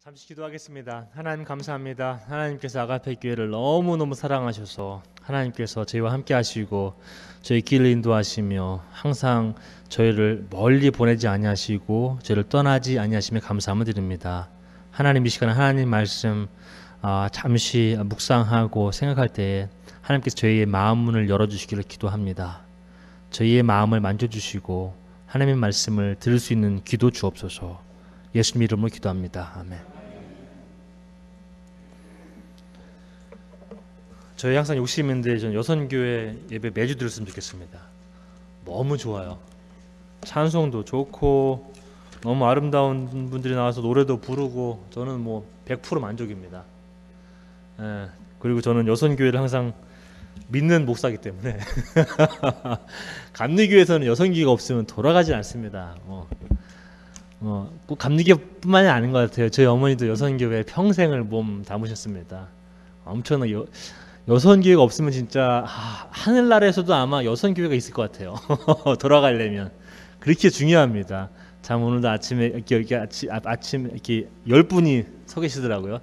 잠시 기도하겠습니다. 하나님 감사합니다. 하나님께서 아가페 교회를 너무너무 사랑하셔서 하나님께서 저희와 함께 하시고 저희 길을 인도하시며 항상 저희를 멀리 보내지 아니하시고 저희를 떠나지 아니하시며 감사함을 드립니다. 하나님 이 시간에 하나님 말씀 잠시 묵상하고 생각할 때에 하나님께서 저희의 마음 문을 열어주시기를 기도합니다. 저희의 마음을 만져주시고 하나님의 말씀을 들을 수 있는 귀도 주옵소서. 예수님 이름으로 기도합니다. 아멘. 저희 항상 욕심인데 전 여선교회 예배 매주 들었으면 좋겠습니다. 너무 좋아요. 찬송도 좋고 너무 아름다운 분들이 나와서 노래도 부르고 저는 뭐 100% 만족입니다. 그리고 저는 여선교회를 항상 믿는 목사이기 때문에 감리교회에서는 여선교회가 없으면 돌아가지 않습니다. 꼭 감리교회뿐만이 아닌 것 같아요. 저희 어머니도 여선교회에 평생을 몸 담으셨습니다. 엄청나게 여선교회가 없으면 진짜 하늘나라에서도 아마 여선교회가 있을 것 같아요. 돌아가려면 그렇게 중요합니다. 참 오늘도 아침에 이렇게 아침 이렇게 10분이 서 계시더라고요.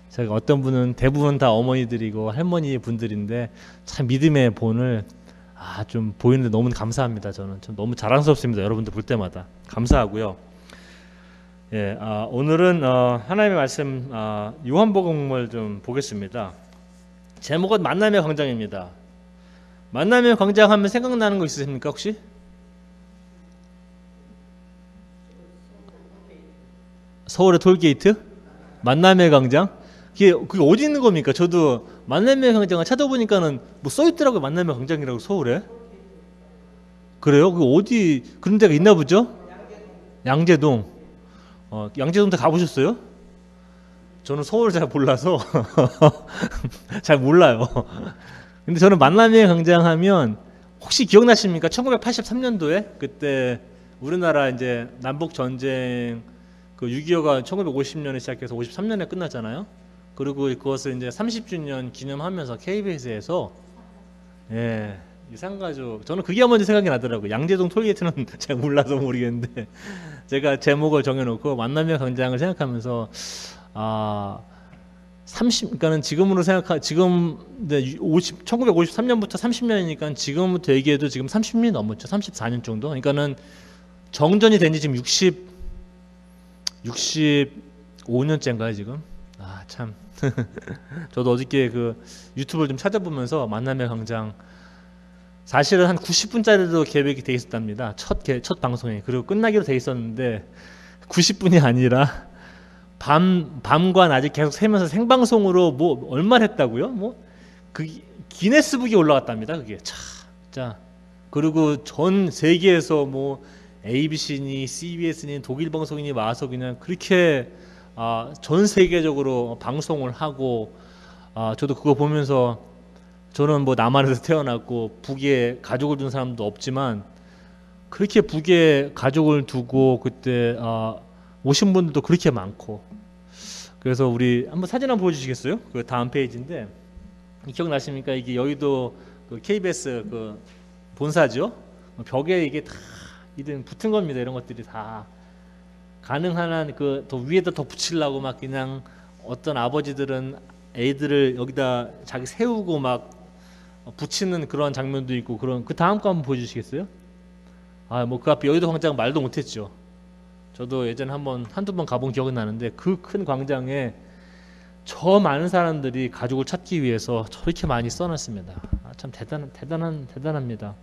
제가 어떤 분은 대부분 다 어머니들이고 할머니 분들인데 참 믿음의 본을 좀 보이는데 너무 감사합니다. 저는 좀 너무 자랑스럽습니다. 여러분들 볼 때마다 감사하고요. 오늘은 하나님의 말씀 요한복음을 좀 보겠습니다. 제목은 만남의 광장입니다. 만남의 광장 하면 생각나는 거 있으십니까 혹시? 서울의 톨게이트? 만남의 광장? 그게 어디 있는 겁니까? 저도 만남의 광장을 찾아보니까는 뭐 써있더라고요. 만남의 광장이라고 서울에. 그래요? 그 어디 그런 데가 있나 보죠? 양재동. 양재동 다 가보셨어요? 저는 서울을 잘 몰라서 잘 몰라요. 근데 저는 만남의 광장 하면 혹시 기억나십니까? 1983년도에 그때 우리나라 이제 남북 전쟁 그 6.25가 1950년에 시작해서 53년에 끝났잖아요. 그리고 그것을 이제 30주년 기념하면서 KBS에서 이산가족 저는 그게 먼저 생각이 나더라고요. 양재동 톨게이트는 잘 몰라서 모르겠는데 제가 제목을 정해놓고 만남의 광장을 생각하면서 그러니까는 지금으로 지금 1953년부터 30년이니까 지금부터 얘기해도 지금 30년이 넘었죠. 34년 정도. 그러니까는 정전이 된 지 지금 65년째인가요 지금? 참. 저도 어저께 그 유튜브를 좀 찾아보면서 만남의 광장 사실은 한 90분짜리도 계획이 돼 있었답니다. 첫 방송에. 그리고 끝나기로 돼 있었는데 90분이 아니라 밤과 낮을 계속 새면서 생방송으로 뭐 얼마나 했다고요? 그 기네스북에 올라갔답니다. 그게 자 그리고 전 세계에서 뭐 ABC니 CBS니 독일 방송이니 와서 그냥 그렇게 전 세계적으로 방송을 하고 저도 그거 보면서 저는 뭐 남한에서 태어났고 북에 가족을 둔 사람도 없지만 그렇게 북에 가족을 두고 그때 오신 분들도 그렇게 많고 그래서 우리 한번 사진 한번 보여주시겠어요? 그 다음 페이지인데 기억나십니까? 이게 여의도 그 KBS 그 본사죠. 벽에 이게 다 이런 붙은 겁니다. 이런 것들이 다 가능한 한 그 더 위에다 더 붙이려고 막 그냥 어떤 아버지들은 애들을 여기다 자기 세우고 막 붙이는 그런 장면도 있고 그런 그 다음 거 한번 보여주시겠어요? 뭐 그 앞에 여의도 광장 말도 못했죠. 저도 예전에 한두 번 가본 기억이 나는데 그 큰 광장에 저 많은 사람들이 가족을 찾기 위해서 저렇게 많이 써놨습니다. 참 대단합니다.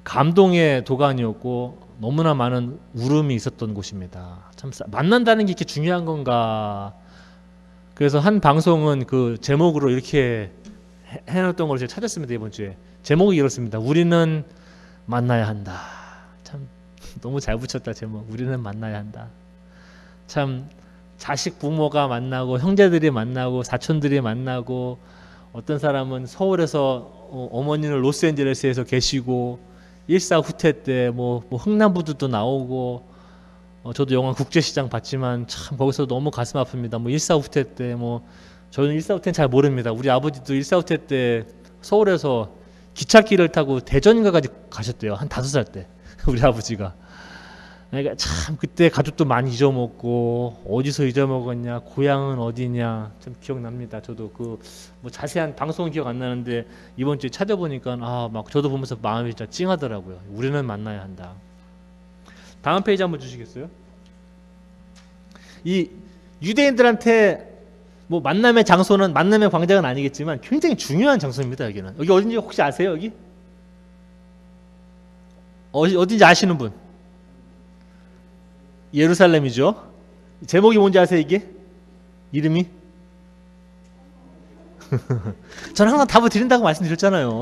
감동의 도가니였고 너무나 많은 울음이 있었던 곳입니다. 참 만난다는 게 이렇게 중요한 건가? 그래서 한 방송은 그 제목으로 이렇게 해놨던 걸 제가 찾았습니다. 이번 주에 제목이 이렇습니다. 우리는 만나야 한다. 참 너무 잘 붙였다 제목. 우리는 만나야 한다. 참 자식 부모가 만나고 형제들이 만나고 사촌들이 만나고 어떤 사람은 서울에서 어머니는 로스앤젤레스에서 계시고 일사후퇴 때 뭐 흥남부두도 나오고 저도 영화 국제시장 봤지만 참 거기서 너무 가슴 아픕니다. 뭐 일사후퇴 때 저는 일사후퇴는 잘 모릅니다. 우리 아버지도 일사후퇴 때 서울에서 기찻길을 타고 대전인가까지 가셨대요. 한 5살 때 우리 아버지가 그러니까 참 그때 가족도 많이 잊어먹고 어디서 잊어먹었냐, 고향은 어디냐 참 기억납니다. 저도 그 뭐 자세한 방송은 기억 안 나는데 이번 주에 찾아보니까 아 막 저도 보면서 마음이 진짜 찡하더라고요. 우리는 만나야 한다. 다음 페이지 한번 주시겠어요? 이 유대인들한테 뭐 만남의 장소는 만남의 광장은 아니겠지만 굉장히 중요한 장소입니다. 여기는 여기 어딘지 혹시 아세요? 여기 어딘지 아시는 분? 예루살렘이죠. 제목이 뭔지 아세요? 이게 이름이? 저는 항상 답을 드린다고 말씀드렸잖아요.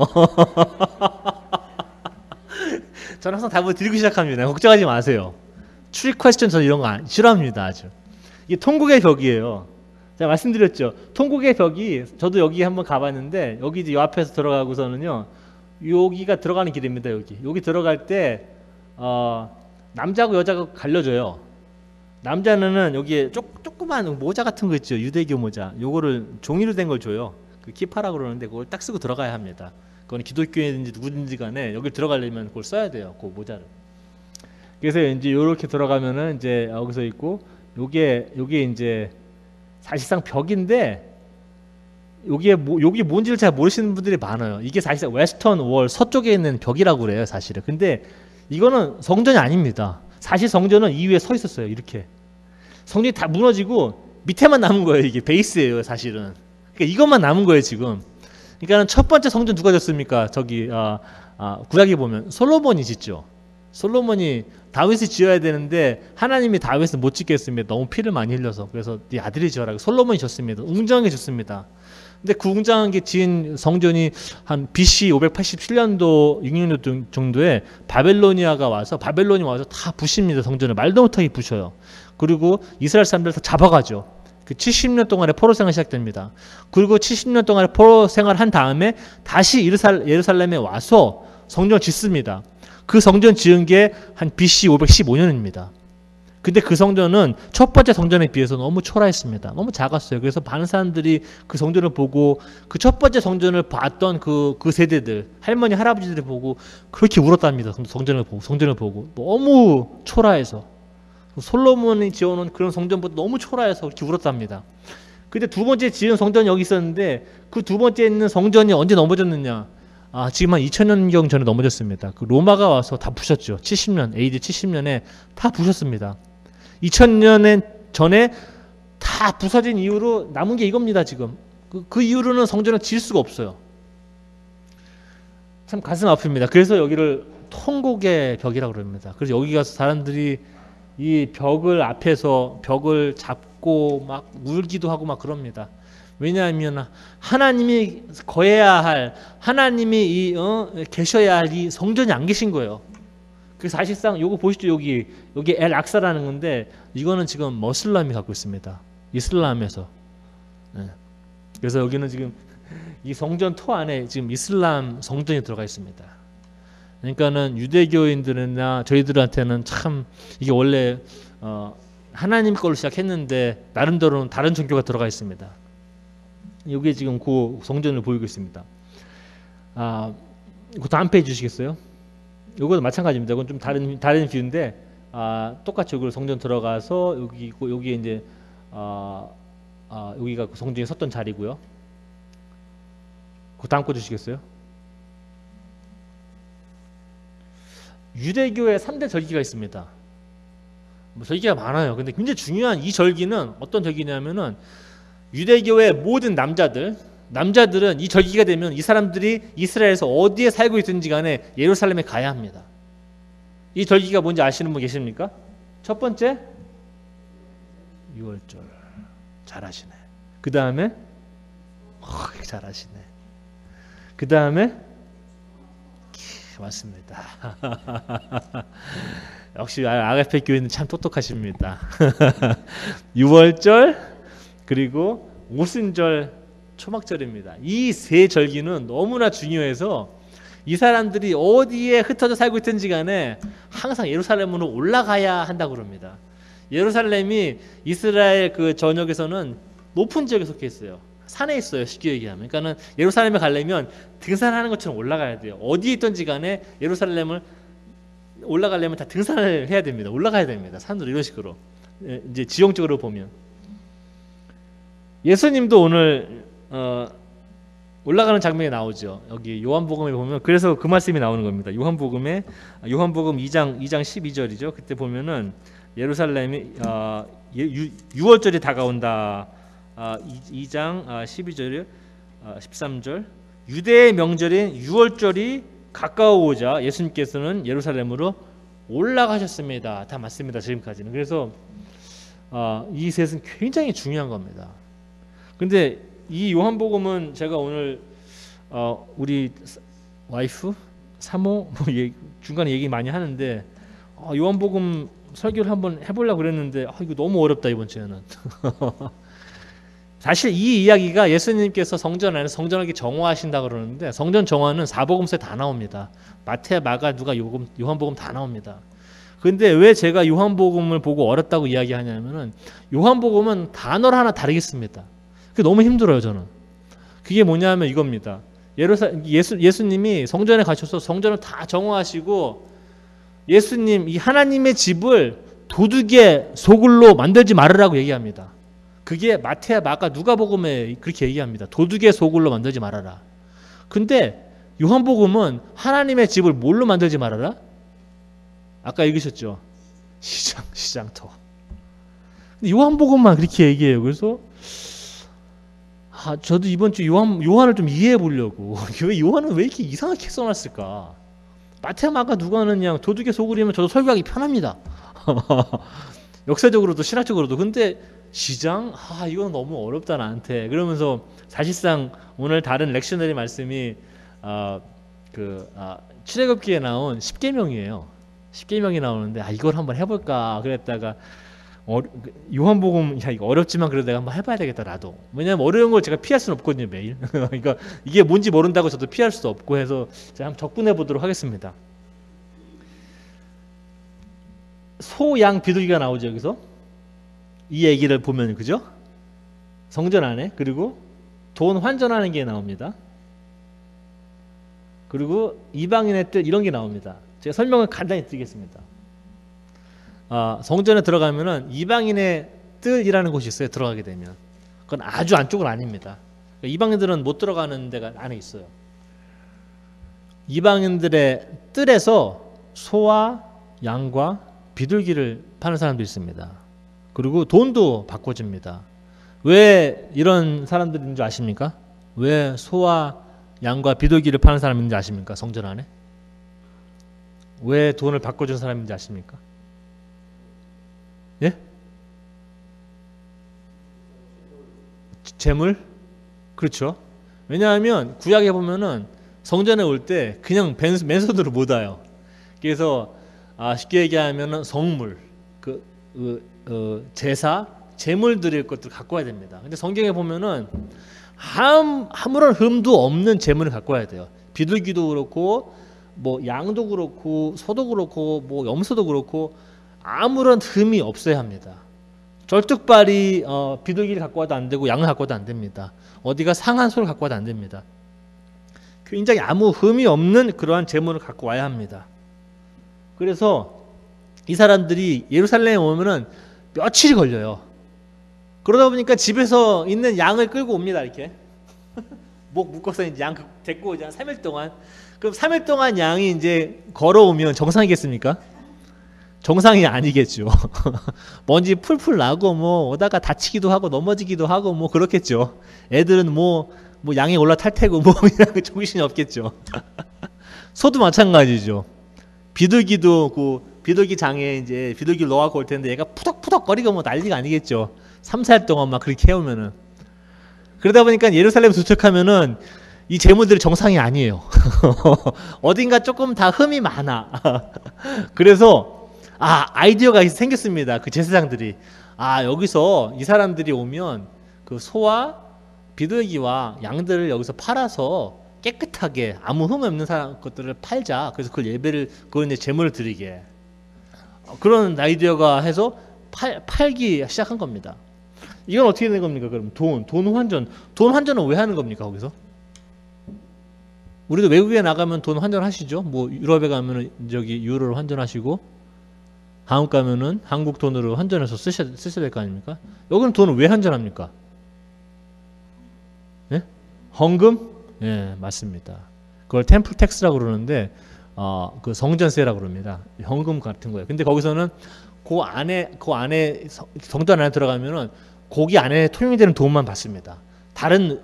저는 항상 답을 드리고 시작합니다. 걱정하지 마세요. 트릭 퀘스천 저는 이런 거 싫어합니다. 아주. 이게 통곡의 벽이에요. 제가 말씀드렸죠. 통곡의 벽이 저도 여기 한번 가봤는데 여기 이제 요 앞에서 들어가고서는요. 여기가 들어가는 길입니다. 여기 들어갈 때 남자고 여자가 갈려져요. 남자는 여기에 조그만 모자 같은 거 있죠. 유대교 모자. 요거를 종이로 된 걸 줘요. 그 키파라고 그러는데 그걸 딱 쓰고 들어가야 합니다. 그건 기독교인인지 누구든지 간에 여기 들어가려면 그걸 써야 돼요. 그 모자를. 그래서 이제 요렇게 들어가면은 이제 여기서 있고 요게 이제 사실상 벽인데 여기 뭔지를 잘 모르시는 분들이 많아요. 이게 사실상 웨스턴 월 서쪽에 있는 벽이라고 그래요, 사실은. 근데 이거는 성전이 아닙니다. 사실 성전은 이 위에 서 있었어요. 이렇게 성전이 다 무너지고 밑에만 남은 거예요. 이게 베이스예요, 사실은. 그러니까 이것만 남은 거예요, 지금. 그러니까는 첫 번째 성전 누가 졌습니까? 저기 구약에 보면 솔로몬이 짓죠. 솔로몬이 다윗이 지어야 되는데 하나님이 다윗을 못 짓게 했습니다. 너무 피를 많이 흘려서. 그래서 네 아들이 지어라. 솔로몬이 졌습니다. 웅장하게 짓습니다. 근데 그 웅장하게 지은 성전이 한 BC 587년도 6년도 정도에 바벨론이 와서 다 부십니다. 성전을 말도 못하게 부셔요. 그리고 이스라엘 사람들 다 잡아가죠. 그 70년 동안의 포로 생활 시작됩니다. 그리고 70년 동안의 포로 생활을 한 다음에 다시 예루살렘에 와서 성전을 짓습니다. 그 성전 지은 게 한 BC 515년입니다. 근데 그 성전은 첫 번째 성전에 비해서 너무 초라했습니다. 너무 작았어요. 그래서 많은 사람들이 그 성전을 보고 그 첫 번째 성전을 봤던 그 세대들, 할머니, 할아버지들이 보고 그렇게 울었답니다. 성전을 보고. 너무 초라해서. 솔로몬이 지어놓은 그런 성전보다 너무 초라해서 그렇게 울었답니다. 근데 두 번째 지은 성전이 여기 있었는데 그 두 번째 있는 성전이 언제 넘어졌느냐? 지금 한 2000년경 전에 넘어졌습니다. 그 로마가 와서 다 부셨죠. 70년, AD 70년에 다 부셨습니다. 2000년 전에 다 부서진 이후로 남은 게 이겁니다. 지금 그 이후로는 성전을 지을 수가 없어요. 참 가슴 아픕니다. 그래서 여기를 통곡의 벽이라고 그럽니다. 그래서 여기 가서 사람들이 이 벽을 앞에서 벽을 잡고 막 울기도 하고 막 그럽니다. 왜냐하면 하나님이 거해야 할, 하나님이 계셔야 할 이 성전이 안 계신 거예요. 그래서 사실상 요거 보시죠. 여기 엘 악사라는 건데 이거는 지금 머슬람이 갖고 있습니다. 이슬람에서. 네. 그래서 여기는 지금 이 성전 토 안에 지금 이슬람 성전이 들어가 있습니다. 그러니까는 유대교인들이나 저희들한테는 참 이게 원래 하나님 걸로 시작했는데 나름대로는 다른 종교가 들어가 있습니다. 여기에 지금 그 성전을 보이고 있습니다. 그 다음 페이지 주시겠어요? 이것도 마찬가지입니다. 이건 좀 다른 뷰인데 똑같이 여기 성전 들어가서 여기 있고 여기에 이제 여기가 그 성전이 섰던 자리고요. 그 다음 거 주시겠어요? 유대교에 3대 절기가 있습니다. 뭐 절기가 많아요. 근데 굉장히 중요한 이 절기는 어떤 절기냐면은 유대교의 모든 남자들은 이 절기가 되면 이 사람들이 이스라엘에서 어디에 살고 있든지 간에 예루살렘에 가야 합니다. 이 절기가 뭔지 아시는 분 계십니까? 첫 번째 6월절. 잘하시네. 그 다음에 잘하시네. 그 다음에 맞습니다. 역시 아가페 교회는 참 똑똑하십니다. 6월절 그리고 오순절 초막절입니다. 이 세 절기는 너무나 중요해서 이 사람들이 어디에 흩어져 살고 있든지 간에 항상 예루살렘으로 올라가야 한다고 그럽니다. 예루살렘이 이스라엘 그 전역에서는 높은 지역에 속해 있어요. 산에 있어요. 쉽게 얘기하면. 그러니까는 예루살렘에 가려면 등산하는 것처럼 올라가야 돼요. 어디에 있든지 간에 예루살렘을 올라가려면 다 등산을 해야 됩니다. 올라가야 됩니다. 산으로 이런 식으로. 이제 지형적으로 보면 예수님도 오늘 올라가는 장면이 나오죠. 여기 요한복음에 보면 그래서 그 말씀이 나오는 겁니다. 요한복음 2장 12절이죠. 그때 보면은 예루살렘이 6월절이 다가온다. 2장 12절 13절 유대의 명절인 6월절이 가까워오자 예수님께서는 예루살렘으로 올라가셨습니다. 다 맞습니다. 지금까지는. 그래서 이 셋은 굉장히 중요한 겁니다. 근데 이 요한복음은 제가 오늘 우리 와이프, 사모 중간에 얘기 많이 하는데 요한복음 설교를 한번 해보려고 그랬는데 이거 너무 어렵다 이번 주에는. 사실 이 이야기가 예수님께서 성전 안에 성전하게 정화하신다 그러는데 성전 정화는 사복음서에 다 나옵니다. 마태, 마가, 누가, 요한복음 다 나옵니다. 근데 왜 제가 요한복음을 보고 어렵다고 이야기하냐면은 요한복음은 단어를 하나 다르게 씁니다. 그게 너무 힘들어요 저는. 그게 뭐냐면 이겁니다. 예수님이 성전에 가셔서 성전을 다 정화하시고 예수님 이 하나님의 집을 도둑의 소굴로 만들지 말으라고 얘기합니다. 그게 마태, 마가, 누가복음에 그렇게 얘기합니다. 도둑의 소굴로 만들지 말아라. 근데 요한복음은 하나님의 집을 뭘로 만들지 말아라? 아까 읽으셨죠? 시장터. 근데 요한복음만 그렇게 얘기해요. 그래서 저도 이번 주 요한을 좀 이해해 보려고 요한은 왜 이렇게 이상하게 써놨을까? 마태, 마가, 누가는 그냥 도둑의 소굴이면 저도 설교하기 편합니다. 역사적으로도 신학적으로도. 근데 시장? 이건 너무 어렵다 나한테. 그러면서 사실상 오늘 다른 렉셔너리 말씀이 출애굽기에 나온 10계명이에요. 10계명이 나오는데 이걸 한번 해볼까 그랬다가 요한복음 이거 어렵지만 그래도 내가 한번 해봐야 되겠다 나도. 왜냐면 어려운 걸 제가 피할 수는 없거든요 매일. 그러니까 이게 뭔지 모른다고 저도 피할 수도 없고 해서 제가 한번 접근해 보도록 하겠습니다. 소, 양, 비둘기가 나오죠 여기서. 이 얘기를 보면 그죠? 성전 안에. 그리고 돈 환전하는 게 나옵니다. 그리고 이방인의 뜻 이런 게 나옵니다. 제가 설명을 간단히 드리겠습니다. 성전에 들어가면은 이방인의 뜰이라는 곳이 있어요. 들어가게 되면 그건 아주 안쪽은 아닙니다. 그러니까 이방인들은 못 들어가는 데가 안에 있어요. 이방인들의 뜰에서 소와 양과 비둘기를 파는 사람도 있습니다. 그리고 돈도 바꿔줍니다. 왜 이런 사람들인 줄 아십니까? 왜 소와 양과 비둘기를 파는 사람인지 아십니까? 성전 안에 왜 돈을 바꿔준 사람인지 아십니까? 예? 재물? 그렇죠. 왜냐하면 구약에 보면은 성전에 올 때 그냥 맨손으로 못 와요. 그래서 쉽게 얘기하면은 성물, 제사, 재물 드릴 것들 갖고 와야 됩니다. 근데 성경에 보면은 아무런 흠도 없는 재물을 갖고 와야 돼요. 비둘기도 그렇고 뭐 양도 그렇고 소도 그렇고 뭐 염소도 그렇고 아무런 흠이 없어야 합니다. 절뚝발이 비둘기를 갖고 와도 안 되고 양을 갖고 와도 안 됩니다. 어디가 상한 소를 갖고 와도 안 됩니다. 굉장히 아무 흠이 없는 그러한 재물을 갖고 와야 합니다. 그래서 이 사람들이 예루살렘에 오면은 며칠이 걸려요. 그러다 보니까 집에서 있는 양을 끌고 옵니다. 이렇게 목 묶어서 이제 양 데리고 오지 한 3일 동안. 그럼 3일 동안 양이 이제 걸어오면 정상이겠습니까? 정상이 아니겠죠. 먼지 풀풀 나고 뭐 오다가 다치기도 하고 넘어지기도 하고 뭐 그렇겠죠. 애들은 뭐 양에 올라탈 테고 뭐 그냥 정신이 없겠죠. 소도 마찬가지죠. 비둘기도 비둘기 장에 이제 비둘기를 넣어갖고 올 텐데 얘가 푸덕푸덕거리고 뭐 난리가 아니겠죠. 3-4일 동안 막 그렇게 해오면은. 그러다 보니까 예루살렘 도착하면은 이 재물들이 정상이 아니에요. 어딘가 조금 다 흠이 많아. 그래서 아이디어가 생겼습니다. 그 제사장들이 여기서 이 사람들이 오면 그 소와 비둘기와 양들을 여기서 팔아서 깨끗하게 아무 흠 없는 것들을 팔자. 그래서 그 예배를 그걸 이제 제물을 드리게. 그런 아이디어가 해서 팔기 시작한 겁니다. 이건 어떻게 된 겁니까? 그럼 돈 환전은 왜 하는 겁니까? 거기서 우리도 외국에 나가면 돈 환전하시죠. 뭐 유럽에 가면은 저기 유로로 환전하시고, 한국 가면은 한국 돈으로 환전해서 쓰셔야 될 거 아닙니까? 여기는 돈을 왜 환전합니까? 예? 헌금? 예, 맞습니다. 그걸 템플 텍스라고 그러는데, 그 성전세라고 그럽니다. 헌금 같은 거예요. 근데 거기서는 그 안에 성전 안에 들어가면은 거기 안에 통용이 되는 돈만 받습니다. 다른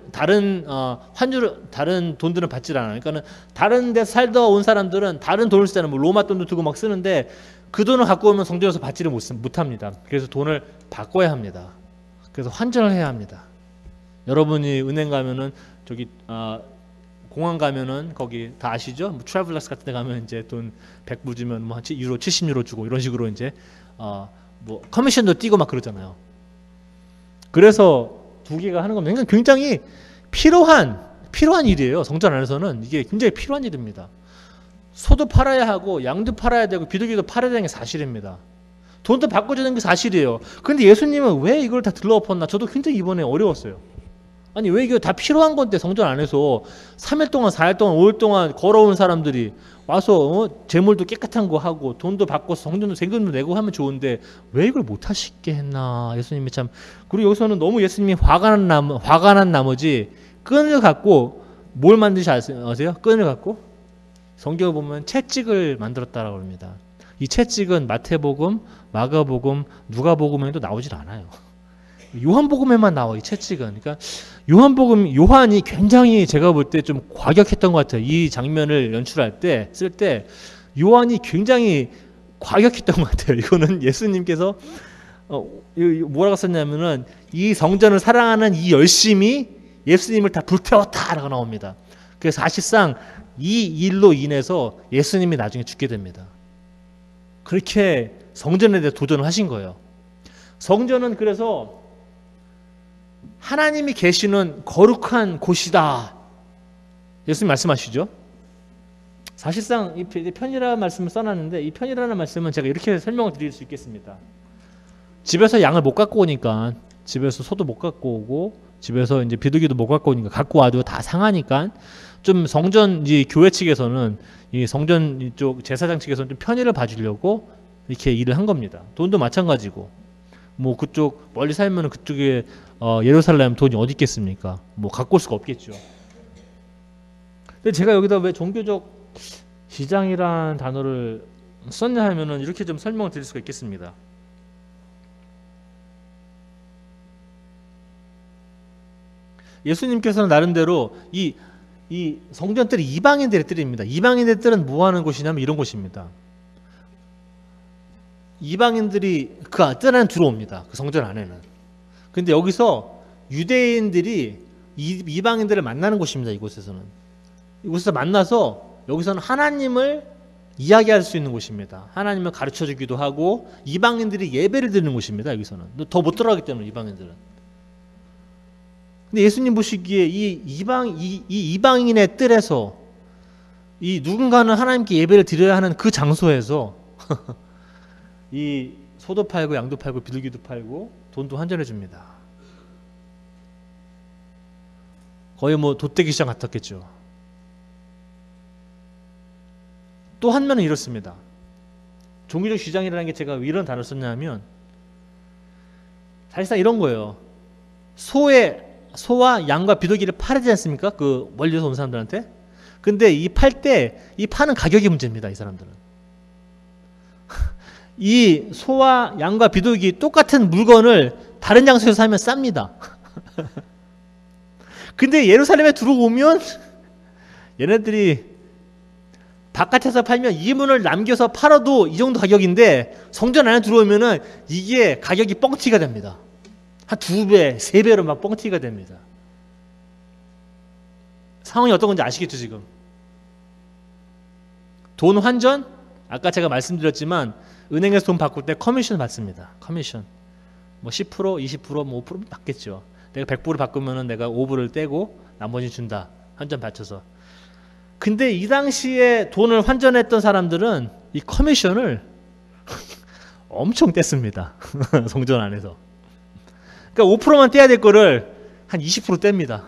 돈들은 받질 않아요. 그러니까는 다른 데 살다 온 사람들은 다른 돈을 쓰잖아요. 뭐 로마 돈도 두고 막 쓰는데 그 돈을 갖고 오면 성전에서 받지를 못합니다. 그래서 돈을 바꿔야 합니다. 그래서 환전을 해야 합니다. 여러분이 은행 가면은 저기 공항 가면은 거기 다 아시죠? 뭐 트래블러스 같은 데 가면 이제 돈 100불 주면 뭐 유로 70유로 주고 이런 식으로 이제 뭐 커미션도 띄고 막 그러잖아요. 그래서 두 개가 하는 건 굉장히 필요한 일이에요. 성전 안에서는 이게 굉장히 필요한 일입니다. 소도 팔아야 하고 양도 팔아야 되고 비둘기도 팔아야 되는 게 사실입니다. 돈도 바꿔주는 게 사실이에요. 근데 예수님은 왜 이걸 다 들러엎었나? 저도 굉장히 이번에 어려웠어요. 아니 왜 이게 다 필요한 건데 성전 안에서 3일 동안 4일 동안 5일 동안 걸어온 사람들이 와서 재물도 깨끗한 거 하고 돈도 바꿔서 성전도 세금도 내고 하면 좋은데 왜 이걸 못 하시게 했나? 예수님이 참. 그리고 여기서는 너무 예수님이 화가 난 나머지 끈을 갖고 뭘 만드시 아세요? 끈을 갖고 성경을 보면 채찍을 만들었다라고 합니다. 이 채찍은 마태복음, 마가복음, 누가복음에도 나오질 않아요. 요한복음에만 나와 이 채찍은. 그러니까 요한이 굉장히 제가 볼 때 좀 과격했던 것 같아요. 이 장면을 연출할 때 쓸 때 요한이 굉장히 과격했던 것 같아요. 이거는 예수님께서 뭐라고 썼냐면은 이 성전을 사랑하는 이 열심이 예수님을 다 불태웠다라고 나옵니다. 그래서 사실상 이 일로 인해서 예수님이 나중에 죽게 됩니다. 그렇게 성전에 대해 도전을 하신 거예요. 성전은 그래서 하나님이 계시는 거룩한 곳이다. 예수님 말씀하시죠. 사실상 이 편이라는 말씀을 써놨는데 이 편이라는 말씀은 제가 이렇게 설명을 드릴 수 있겠습니다. 집에서 양을 못 갖고 오니까 집에서 소도 못 갖고 오고 집에서 이제 비둘기도 못 갖고 오니까 갖고 와도 다 상하니까 좀 성전 이 교회 측에서는 이 성전 이쪽 제사장 측에서는 좀 편의를 봐주려고 이렇게 일을 한 겁니다. 돈도 마찬가지고 뭐 그쪽 멀리 살면은 그쪽에 예루살렘 돈이 어디 있겠습니까? 뭐 갖고 올 수가 없겠죠. 근데 제가 여기다 왜 종교적 시장이라는 단어를 썼냐 하면은 이렇게 좀 설명을 드릴 수가 있겠습니다. 예수님께서는 나름대로 이 성전들이 이방인들의 뜰입니다. 이방인들의 뜰은 뭐 하는 곳이냐면 이런 곳입니다. 이방인들이 그 뜰 안에 들어옵니다. 그 성전 안에는. 근데 여기서 유대인들이 이방인들을 만나는 곳입니다. 이곳에서는. 이곳에서 만나서 여기서는 하나님을 이야기할 수 있는 곳입니다. 하나님을 가르쳐 주기도 하고 이방인들이 예배를 드리는 곳입니다. 여기서는. 더 못 들어가기 때문에 이방인들은. 근데 예수님 보시기에 이 이방인의 뜰에서 이 누군가는 하나님께 예배를 드려야 하는 그 장소에서 이 소도 팔고 양도 팔고 비둘기도 팔고 돈도 환전해 줍니다. 거의 뭐 돗대기 시장 같았겠죠. 또 한 면은 이렇습니다. 종교적 시장이라는 게 제가 왜 이런 단어를 썼냐면 사실상 이런 거예요. 소와 양과 비둘기를 팔지 않습니까? 그 멀리서 온 사람들한테. 근데 이 파는 가격이 문제입니다. 이 사람들은. 이 소와 양과 비둘기 똑같은 물건을 다른 장소에서 사면 쌉니다. 근데 예루살렘에 들어오면 얘네들이 바깥에서 팔면 이문을 남겨서 팔아도 이 정도 가격인데 성전 안에 들어오면은 이게 가격이 뻥튀기가 됩니다. 한 2배, 3배로 막 뻥튀기가 됩니다. 상황이 어떤 건지 아시겠죠 지금? 돈 환전? 아까 제가 말씀드렸지만 은행에서 돈 바꿀 때 커미션 받습니다. 커미션. 뭐 10%, 20%, 뭐 5% 받겠죠. 내가 100불을 바꾸면은 내가 5불을 떼고 나머지 준다. 환전 받쳐서. 근데 이 당시에 돈을 환전했던 사람들은 이 커미션을 엄청 뗐습니다. 성전 안에서. 그러니까 5%만 떼야 될 거를 한 20% 뗍니다.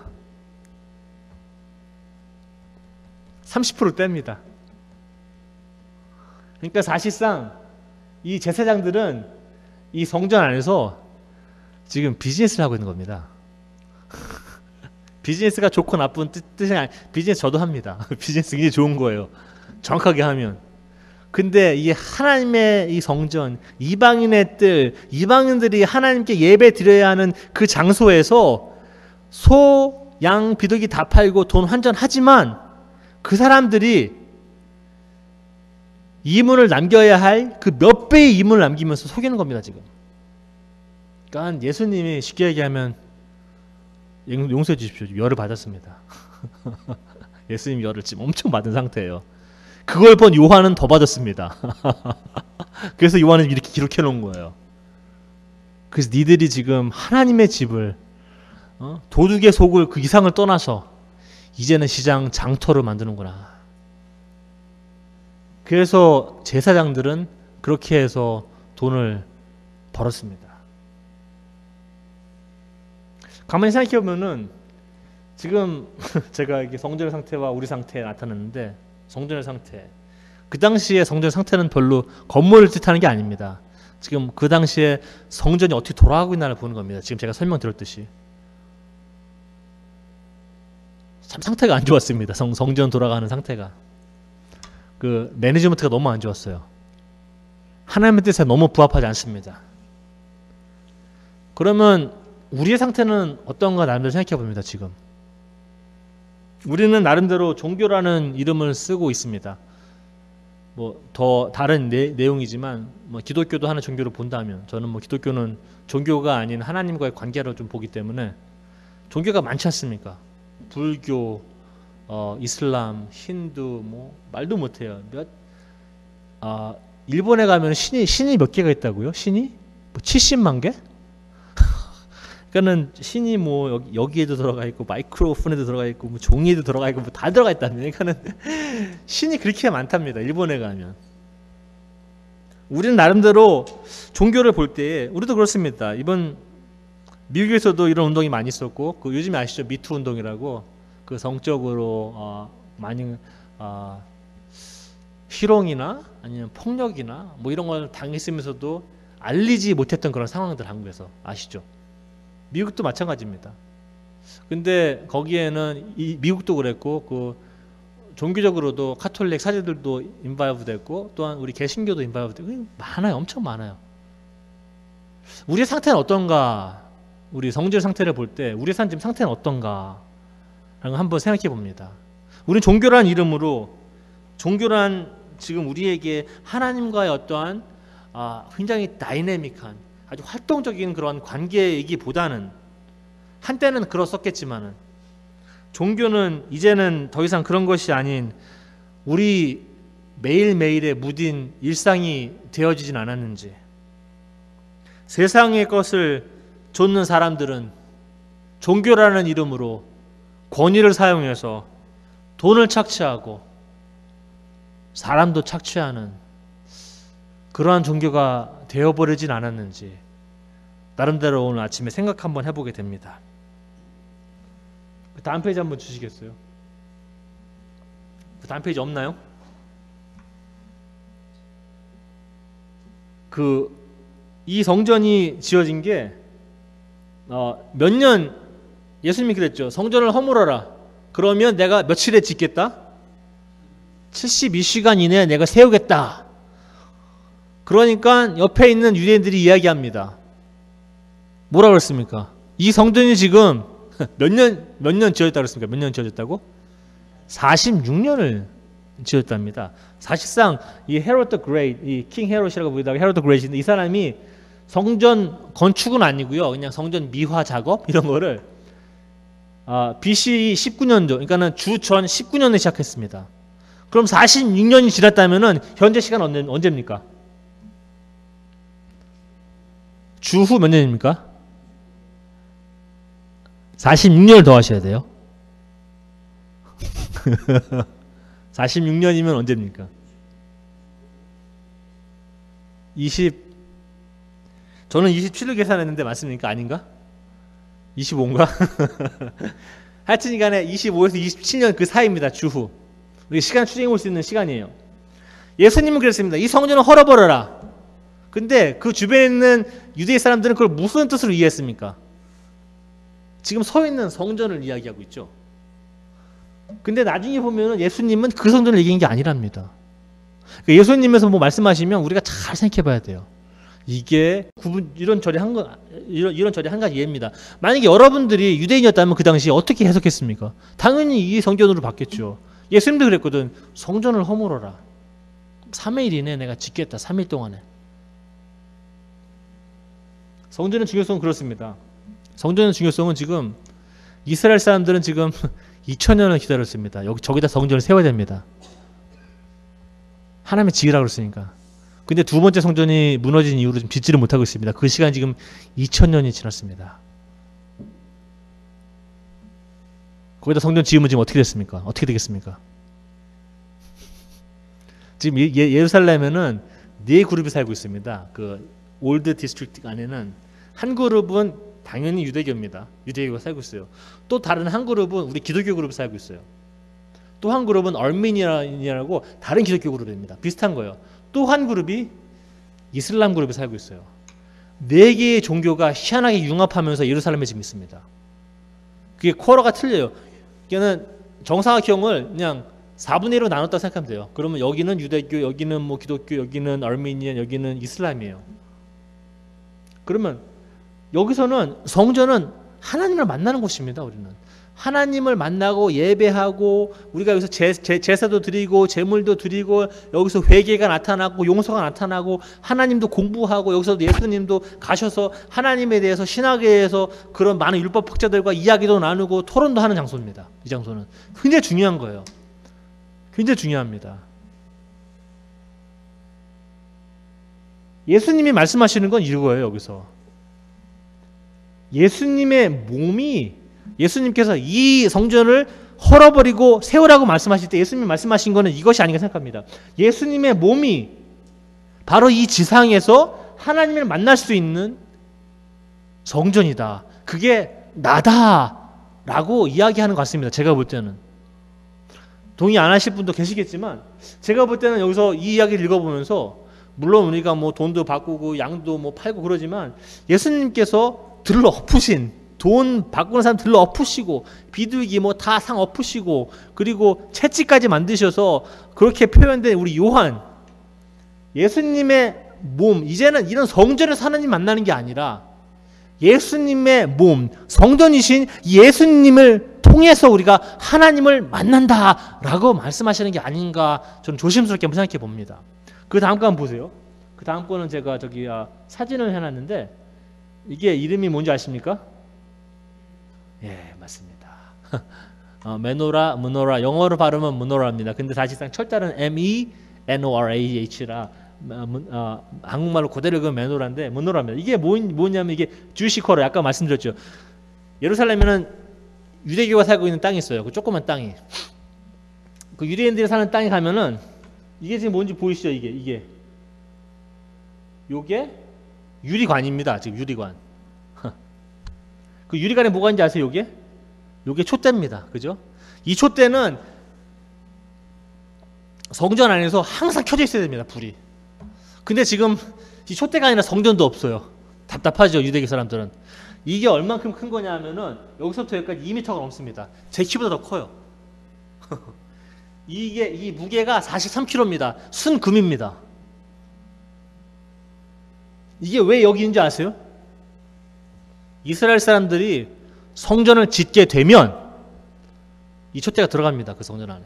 30% 뗍니다. 그러니까 사실상 이 제사장들은 이 성전 안에서 지금 비즈니스를 하고 있는 겁니다. 비즈니스가 좋고 나쁜 뜻이 아니, 비즈니스 저도 합니다. 비즈니스 굉장히 좋은 거예요. 정확하게 하면. 근데 이 하나님의 이 성전, 이방인의 뜰, 이방인들이 하나님께 예배 드려야 하는 그 장소에서 소, 양, 비둘기 다 팔고 돈 환전하지만 그 사람들이 이문을 남겨야 할 그 몇 배의 이문을 남기면서 속이는 겁니다, 지금. 그러니까 예수님이 쉽게 얘기하면 용서해 주십시오. 열을 받았습니다. 예수님 열을 지금 엄청 받은 상태예요. 그걸 본 요한은 더 받았습니다. 그래서 요한은 이렇게 기록해 놓은 거예요. 그래서 니들이 지금 하나님의 집을 도둑의 속을 그 이상을 떠나서 이제는 시장 장터를 만드는구나. 그래서 제사장들은 그렇게 해서 돈을 벌었습니다. 가만히 생각해 보면은 지금 제가 이게 성전의 상태와 우리 상태에 나타났는데, 성전의 상태, 그 당시에 성전의 상태는 별로 건물을 뜻하는 게 아닙니다. 지금 그 당시에 성전이 어떻게 돌아가고 있나를 보는 겁니다. 지금 제가 설명드렸듯이 참 상태가 안 좋았습니다. 성전 돌아가는 상태가, 그 매니지먼트가 너무 안 좋았어요. 하나님의 뜻에 너무 부합하지 않습니다. 그러면 우리의 상태는 어떤가 나름대로 생각해 봅니다. 지금 우리는 나름대로 종교라는 이름을 쓰고 있습니다. 뭐 더 다른 내용이지만 뭐 기독교도 하나의 종교로 본다면, 저는 뭐 기독교는 종교가 아닌 하나님과의 관계로 좀 보기 때문에 종교가 많지 않습니까? 불교, 이슬람, 힌두, 뭐 말도 못해요. 일본에 가면 신이 몇 개가 있다고요? 신이 뭐 70만 개? 그러니까는 신이 뭐 여기에도 들어가 있고 마이크로폰에도 들어가 있고 뭐 종이에도 들어가 있고 뭐 다 들어가 있다면, 그러니까는 신이 그렇게 많답니다. 일본에 가면. 우리는 나름대로 종교를 볼 때 우리도 그렇습니다. 이번 미국에서도 이런 운동이 많이 있었고, 그 요즘에 아시죠? 미투 운동이라고, 그 성적으로 많이 희롱이나 아니면 폭력이나 뭐 이런 걸 당했으면서도 알리지 못했던 그런 상황들, 한국에서 아시죠? 미국도 마찬가지입니다. 근데 거기에는 미국도 그랬고, 그 종교적으로도 카톨릭 사제들도 인바이브 됐고, 또한 우리 개신교도 인바이브 됐고, 많아요. 엄청 많아요. 우리의 상태는 어떤가? 우리 성질 상태를 볼 때 우리의 지금 상태는 어떤가? 라는 걸 한번 생각해 봅니다. 우리는 종교라는 이름으로, 종교란 지금 우리에게 하나님과의 어떠한 굉장히 다이내믹한, 아주 활동적인 그런 관계이기보다는, 한때는 그렇었겠지만은 종교는 이제는 더 이상 그런 것이 아닌 우리 매일매일의 무딘 일상이 되어지진 않았는지, 세상의 것을 좇는 사람들은 종교라는 이름으로 권위를 사용해서 돈을 착취하고 사람도 착취하는 그러한 종교가 되어버리진 않았는지, 나름대로 오늘 아침에 생각 한번 해보게 됩니다. 그 다음 페이지 한번 주시겠어요? 그 다음 페이지 없나요? 이 성전이 지어진 게 몇 년, 예수님이 그랬죠. 성전을 허물어라. 그러면 내가 며칠에 짓겠다? 72시간 이내에 내가 세우겠다. 그러니까 옆에 있는 유대인들이 이야기합니다. 뭐라 그랬습니까? 이 성전이 지금 몇 년 지어졌다고 그랬습니까? 몇 년 지어졌다고? 46년을 지었답니다. 사실상 이 헤로드 그레이트, 이 킹 헤롯이라고 부르다가 헤로드 그레이트인데, 이 사람이 성전 건축은 아니고요, 그냥 성전 미화 작업 이런 거를 BC 19년도, 그러니까는 주전 19년에 시작했습니다. 그럼 46년이 지났다면은 현재 시간 언제입니까? 주후 몇 년입니까? 46년을 더 하셔야 돼요. 46년이면 언제입니까? 저는 27을 계산했는데 맞습니까? 아닌가? 25인가? 하여튼 간에 25에서 27년 그 사이입니다. 주후. 우리 시간 추진해 볼 수 있는 시간이에요. 예수님은 그랬습니다. 이 성전을 헐어버려라. 근데 그 주변에 있는 유대인 사람들은 그걸 무슨 뜻으로 이해했습니까? 지금 서 있는 성전을 이야기하고 있죠. 근데 나중에 보면은 예수님은 그 성전을 얘기한 게 아니랍니다. 예수님에서 뭐 말씀하시면 우리가 잘 생각해 봐야 돼요. 이게 이런 절이 이런 절이 한 가지 예입니다. 만약에 여러분들이 유대인이었다면 그 당시에 어떻게 해석했습니까? 당연히 이 성전으로 봤겠죠. 예수님도 그랬거든. 성전을 허물어라. 3일 이내에 내가 짓겠다. 3일 동안에. 성전의 중요성은 그렇습니다. 성전의 중요성은 지금 이스라엘 사람들은 지금 2000년을 기다렸습니다. 저기다 성전을 세워야 됩니다. 하나님의 지으라고 그랬으니까. 근데 두 번째 성전이 무너진 이후로 지금 짓지를 못하고 있습니다. 그 시간이 지금 2000년이 지났습니다. 거기다 성전 지으면 지금 어떻게 됐습니까? 어떻게 되겠습니까? 지금 예루살렘에는 네 그룹이 살고 있습니다. 그 올드 디스트릭트 안에는 한 그룹은 당연히 유대교입니다. 유대교가 살고 있어요. 또 다른 한 그룹은 우리 기독교 그룹이 살고 있어요. 또 한 그룹은 얼메니아라고 다른 기독교 그룹입니다. 비슷한 거예요. 또 한 그룹이 이슬람 그룹이 살고 있어요. 네 개의 종교가 희한하게 융합하면서 예루살렘에 지금 있습니다. 그게 쿼러가 틀려요. 걔는 정사각형을 그냥 4분의 1로 나눴다 생각하면 돼요. 그러면 여기는 유대교, 여기는 뭐 기독교, 여기는 얼메니아, 여기는 이슬람이에요. 그러면 여기서는 성전은 하나님을 만나는 곳입니다. 우리는 하나님을 만나고 예배하고 우리가 여기서 제사도 드리고 제물도 드리고 여기서 회개가 나타나고 용서가 나타나고 하나님도 공부하고 여기서도 예수님도 가셔서 하나님에 대해서 신학에 대해서 그런 많은 율법 학자들과 이야기도 나누고 토론도 하는 장소입니다. 이 장소는 굉장히 중요한 거예요. 굉장히 중요합니다. 예수님이 말씀하시는 건 이거예요. 여기서 예수님의 몸이 예수님께서 이 성전을 헐어버리고 세우라고 말씀하실 때 예수님이 말씀하신 거는 이것이 아닌가 생각합니다. 예수님의 몸이 바로 이 지상에서 하나님을 만날 수 있는 성전이다. 그게 나다라고 이야기하는 것 같습니다. 제가 볼 때는. 동의 안 하실 분도 계시겠지만 제가 볼 때는 여기서 이 이야기를 읽어보면서 물론 우리가 뭐 돈도 바꾸고 양도 뭐 팔고 그러지만 예수님께서 들러 엎으신 돈 바꾸는 사람 들러 엎으시고 비둘기 뭐 다 상 엎으시고 그리고 채찍까지 만드셔서 그렇게 표현된 우리 요한 예수님의 몸 이제는 이런 성전에서 하나님 만나는 게 아니라 예수님의 몸 성전이신 예수님을 통해서 우리가 하나님을 만난다라고 말씀하시는 게 아닌가 저는 조심스럽게 한번 생각해 봅니다. 그 다음 거 한번 보세요. 그 다음 거는 제가 저기 사진을 해놨는데 이게 이름이 뭔지 아십니까? 예, 맞습니다. 메노라, 무노라 영어로 발음은 무노라입니다. 근데 사실상 철자는 MENORAH라 한국말로 그대로 그 메노라인데 무노라입니다. 이게 뭐냐면 이게 주시커로 아까 말씀드렸죠. 예루살렘에는 유대교가 살고 있는 땅이 있어요. 그 조그만 땅이. 그 유대인들이 사는 땅에 가면은 이게 지금 뭔지 보이시죠? 이게 요게 유리관입니다. 지금 유리관. 그 유리관에 뭐가 있는지 아세요? 요게 촛대입니다. 그죠? 이 촛대는 성전 안에서 항상 켜져 있어야 됩니다. 불이. 근데 지금 이 촛대가 아니라 성전도 없어요. 답답하죠. 유대교 사람들은. 이게 얼만큼 큰 거냐 하면은 여기서부터 여기까지 2m가 넘습니다. 제 키보다 더 커요. 이 무게가 43kg입니다. 순금입니다. 이게 왜 여기 있는지 아세요? 이스라엘 사람들이 성전을 짓게 되면 이 촛대가 들어갑니다. 그 성전 안에.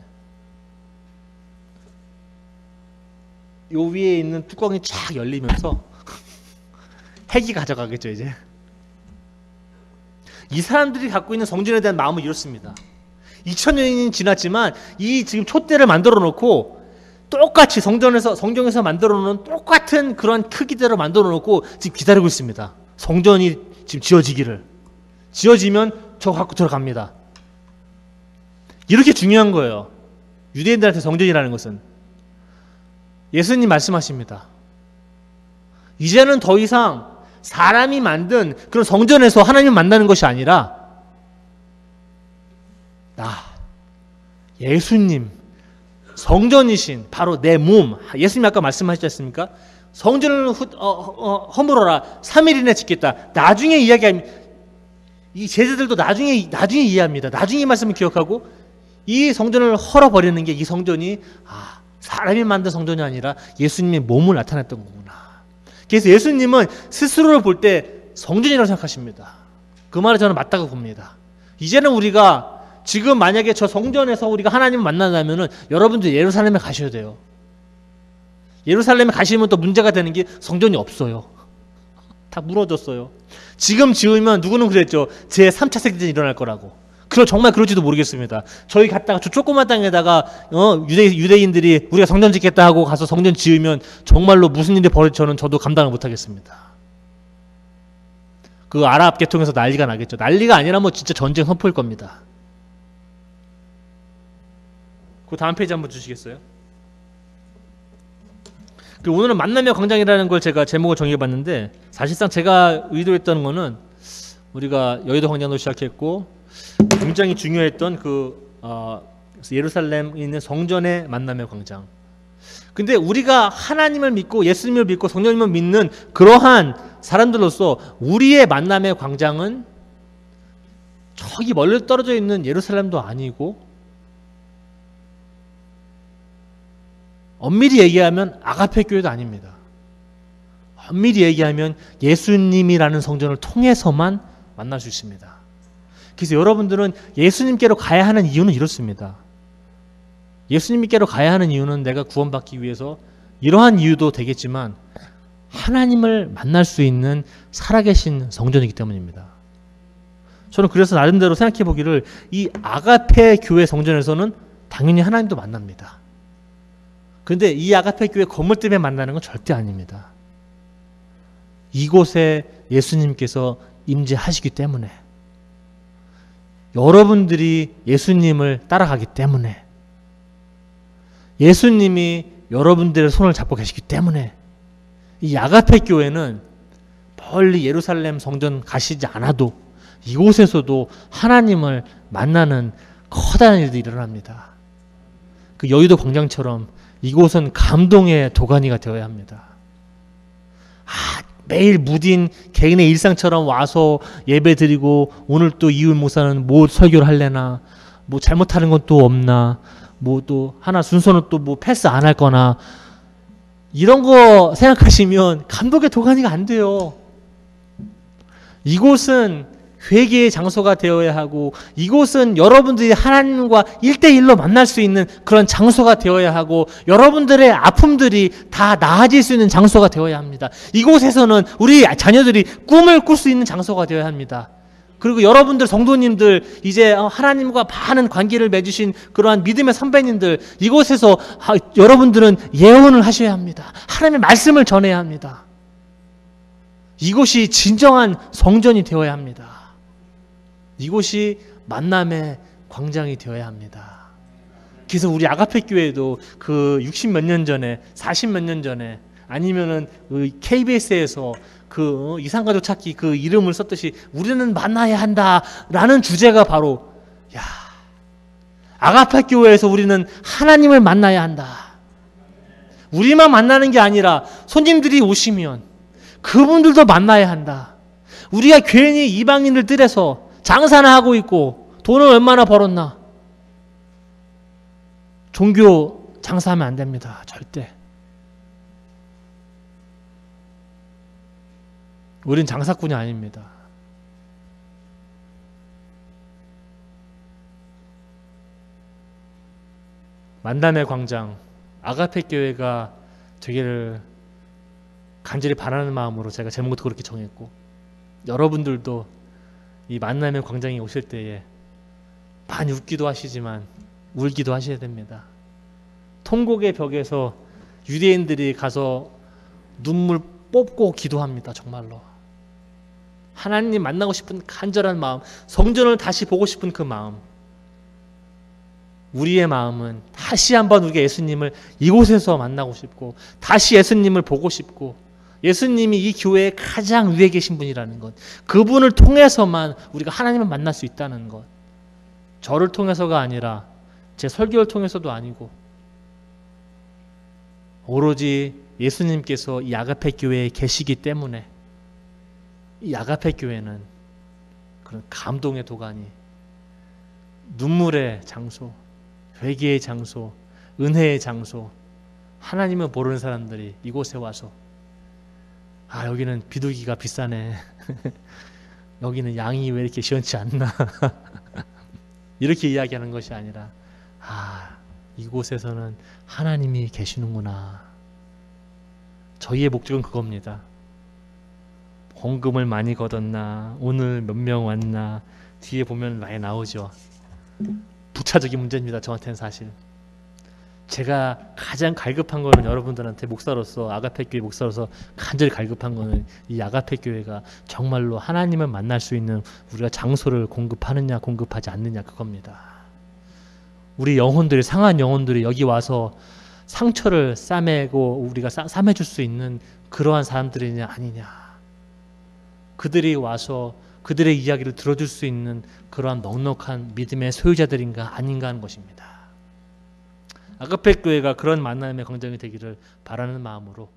요 위에 있는 뚜껑이 쫙 열리면서 핵이 가져가겠죠. 이제 이 사람들이 갖고 있는 성전에 대한 마음은 이렇습니다. 2000년이 지났지만 이 지금 촛대를 만들어 놓고 똑같이 성경에서 만들어 놓은 똑같은 그런 크기대로 만들어 놓고 지금 기다리고 있습니다. 성전이 지금 지어지면 저 갖고 들어갑니다. 이렇게 중요한 거예요. 유대인들한테 성전이라는 것은. 예수님 말씀하십니다. 이제는 더 이상 사람이 만든 그런 성전에서 하나님을 만나는 것이 아니라 예수님 성전이신 바로 내 몸, 예수님 아까 말씀하셨지 않습니까? 성전을 허물어라 3일 이내에 짓겠다. 나중에 이야기합니다. 이 제자들도 나중에 이해합니다. 나중에 이 말씀을 기억하고 이 성전을 헐어버리는 게 이 성전이 사람이 만든 성전이 아니라 예수님의 몸을 나타냈던 거구나. 그래서 예수님은 스스로를 볼 때 성전이라고 생각하십니다. 그 말에 저는 맞다고 봅니다. 이제는 우리가 지금 만약에 저 성전에서 우리가 하나님을 만나려면 여러분들 예루살렘에 가셔야 돼요. 예루살렘에 가시면 또 문제가 되는 게 성전이 없어요. 다 무너졌어요. 지금 지으면 누구는 그랬죠. 제 3차 세계대전이 일어날 거라고. 정말 그럴지도 모르겠습니다. 저희 갔다가 저 조그만 땅에다가 유대인들이 우리가 성전 짓겠다 하고 가서 성전 지으면 정말로 무슨 일이 벌어져는 저도 감당을 못하겠습니다. 그 아랍 계통에서 난리가 나겠죠. 난리가 아니라 뭐 진짜 전쟁 선포일 겁니다. 그 다음 페이지 한번 주시겠어요? 오늘은 만남의 광장이라는 걸 제가 제목을 정해봤는데 사실상 제가 의도했던 거는 우리가 여의도 광장도 시작했고 굉장히 중요했던 예루살렘에 있는 성전의 만남의 광장. 근데 우리가 하나님을 믿고 예수님을 믿고 성령님을 믿는 그러한 사람들로서 우리의 만남의 광장은 저기 멀리 떨어져 있는 예루살렘도 아니고 엄밀히 얘기하면 아가페 교회도 아닙니다. 엄밀히 얘기하면 예수님이라는 성전을 통해서만 만날 수 있습니다. 그래서 여러분들은 예수님께로 가야 하는 이유는 이렇습니다. 예수님께로 가야 하는 이유는 내가 구원받기 위해서 이러한 이유도 되겠지만 하나님을 만날 수 있는 살아계신 성전이기 때문입니다. 저는 그래서 나름대로 생각해 보기를 이 아가페 교회 성전에서는 당연히 하나님도 만납니다. 그런데 이 아가페 교회 건물 때문에 만나는 건 절대 아닙니다. 이곳에 예수님께서 임재하시기 때문에 여러분들이 예수님을 따라가기 때문에 예수님이 여러분들의 손을 잡고 계시기 때문에 이 아가페 교회는 멀리 예루살렘 성전 가시지 않아도 이곳에서도 하나님을 만나는 커다란 일들이 일어납니다. 그 여의도 광장처럼 이곳은 감동의 도가니가 되어야 합니다. 매일 무딘 개인의 일상처럼 와서 예배 드리고 오늘 또 이웃 목사는 뭐 설교를 할래나 뭐 잘못하는 건 또 없나 뭐 또 하나 순서는 또 뭐 패스 안 할 거나 이런 거 생각하시면 감독의 도가니가 안 돼요. 이곳은 회개의 장소가 되어야 하고 이곳은 여러분들이 하나님과 1대1로 만날 수 있는 그런 장소가 되어야 하고 여러분들의 아픔들이 다 나아질 수 있는 장소가 되어야 합니다. 이곳에서는 우리 자녀들이 꿈을 꿀 수 있는 장소가 되어야 합니다. 그리고 여러분들 성도님들 이제 하나님과 많은 관계를 맺으신 그러한 믿음의 선배님들 이곳에서 여러분들은 예언을 하셔야 합니다. 하나님의 말씀을 전해야 합니다. 이곳이 진정한 성전이 되어야 합니다. 이곳이 만남의 광장이 되어야 합니다. 그래서 우리 아가페 교회도 그 60 몇 년 전에 40 몇 년 전에 아니면은 KBS에서 그 이산가족 찾기 그 이름을 썼듯이 우리는 만나야 한다라는 주제가 바로 아가페 교회에서 우리는 하나님을 만나야 한다. 우리만 만나는 게 아니라 손님들이 오시면 그분들도 만나야 한다. 우리가 괜히 이방인들 뜰에서 장사나 하고 있고 돈을 얼마나 벌었나. 종교 장사하면 안 됩니다. 절대. 우린 장사꾼이 아닙니다. 만남의 광장, 아가페 교회가 되기를 간절히 바라는 마음으로 제가 제목도 그렇게 정했고 여러분들도 이 만남의 광장에 오실 때에 많이 웃기도 하시지만 울기도 하셔야 됩니다. 통곡의 벽에서 유대인들이 가서 눈물 뽑고 기도합니다. 정말로. 하나님 만나고 싶은 간절한 마음, 성전을 다시 보고 싶은 그 마음. 우리의 마음은 다시 한번 우리가 예수님을 이곳에서 만나고 싶고 다시 예수님을 보고 싶고 예수님이 이 교회의 가장 위에 계신 분이라는 것, 그분을 통해서만 우리가 하나님을 만날 수 있다는 것. 저를 통해서가 아니라 제 설교를 통해서도 아니고 오로지 예수님께서 이 아가페 교회에 계시기 때문에 이 아가페 교회는 그런 감동의 도가니, 눈물의 장소, 회개의 장소, 은혜의 장소, 하나님을 모르는 사람들이 이곳에 와서 아, 여기는 비둘기가 비싸네. 여기는 양이 왜 이렇게 시원치 않나. 이렇게 이야기하는 것이 아니라 아, 이곳에서는 하나님이 계시는구나. 저희의 목적은 그겁니다. 헌금을 많이 걷었나, 오늘 몇 명 왔나, 뒤에 보면 많이 나오죠. 부차적인 문제입니다. 저한테는 사실. 제가 가장 갈급한 거는 여러분들한테 목사로서, 아가페 교회 목사로서 간절히 갈급한 거는 이 아가페 교회가 정말로 하나님을 만날 수 있는 우리가 장소를 공급하느냐 공급하지 않느냐 그겁니다. 우리 영혼들이, 상한 영혼들이 여기 와서 상처를 싸매고 우리가 싸매줄 수 있는 그러한 사람들이냐 아니냐, 그들이 와서 그들의 이야기를 들어줄 수 있는 그러한 넉넉한 믿음의 소유자들인가 아닌가 하는 것입니다. 아가페 교회가 그런 만남의 광장이 되기를 바라는 마음으로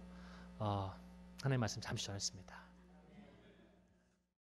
하나님의 말씀 잠시 전했습니다.